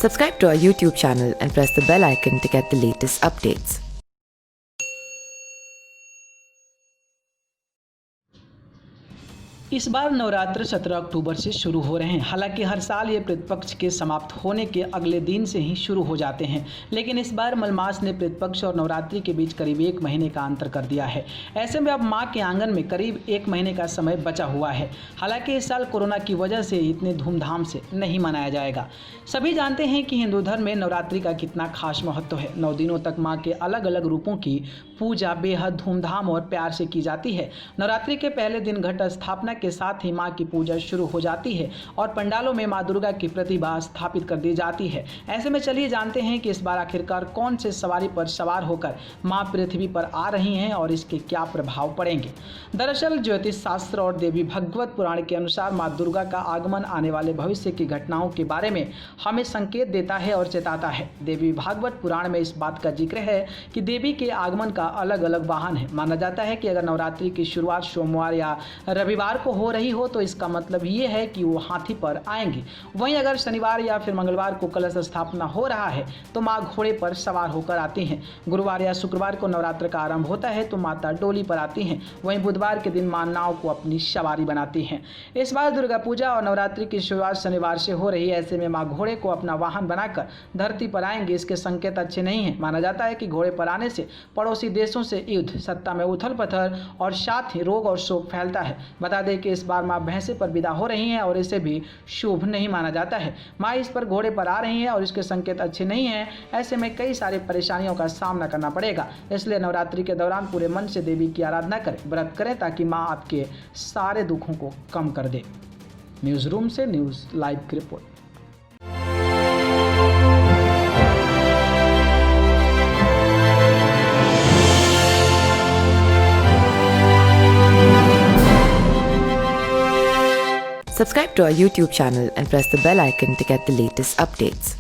Subscribe to our YouTube channel and press the bell icon to get the latest updates. इस बार नवरात्र 17 अक्टूबर से शुरू हो रहे हैं। हालांकि हर साल ये पितृपक्ष के समाप्त होने के अगले दिन से ही शुरू हो जाते हैं, लेकिन इस बार मलमास ने पितृपक्ष और नवरात्रि के बीच करीब 1 महीने का अंतर कर दिया है। ऐसे में अब मां के आंगन में करीब 1 महीने का समय बचा हुआ है। हालांकि इस साल कोरोना की वजह से इतने धूमधाम से नहीं मनाया जाएगा। सभी जानते हैं कि हिंदू धर्म में नवरात्रि का कितना खास महत्व है। 9 दिनों तक माँ के अलग अलग रूपों की पूजा बेहद धूमधाम और प्यार से की जाती है। नवरात्रि के पहले दिन घट स्थापना के साथ ही मां की पूजा शुरू हो जाती है और पंडालों में मां दुर्गा की प्रतिमा स्थापित कर दी जाती है। ऐसे में चलिए जानते हैं कि इस बार आखिरकार कौन से सवारी पर सवार होकर मां पृथ्वी पर आ रही हैं और इसके क्या प्रभाव पड़ेंगे। दरअसल ज्योतिष शास्त्र और देवी भागवत पुराण के अनुसार मां दुर्गा का आगमन आने वाले भविष्य की घटनाओं के बारे में हमें संकेत देता है और चेताता है। देवी भागवत पुराण में इस बात का जिक्र है कि देवी के आगमन का अलग अलग वाहन है। माना जाता है कि अगर नवरात्रि की शुरुआत सोमवार या रविवार को हो रही हो तो इसका मतलब ये है कि वो हाथी पर आएंगी। वहीं अगर शनिवार या फिर मंगलवार को कलश स्थापना हो रहा है तो माँ घोड़े पर सवार होकर आती हैं। गुरुवार या शुक्रवार को नवरात्र का आरंभ होता है तो माता डोली पर आती हैं। वहीं बुधवार के दिन माँ नाव को अपनी सवारी बनाती हैं। इस बार दुर्गा पूजा और नवरात्रि की शुरुआत शनिवार से हो रही है। ऐसे में माँ घोड़े को अपना वाहन बनाकर धरती पर आएंगे। इसके संकेत अच्छे नहीं हैं। माना जाता है कि घोड़े पर आने से पड़ोसी देशों से युद्ध, सत्ता में उथल पथल और साथ ही रोग और शोक फैलता है। बता दें कि इस बार माँ भैंसे पर विदा हो रही हैं और इसे भी शुभ नहीं माना जाता है। माँ इस पर घोड़े पर आ रही हैं और इसके संकेत अच्छे नहीं हैं। ऐसे में कई सारी परेशानियों का सामना करना पड़ेगा। इसलिए नवरात्रि के दौरान पूरे मन से देवी की आराधना करें, व्रत करें ताकि माँ आपके सारे दुखों को कम कर दे। न्यूज़ रूम से न्यूज़ लाइव की report. Subscribe to our YouTube channel and press the bell icon to get the latest updates.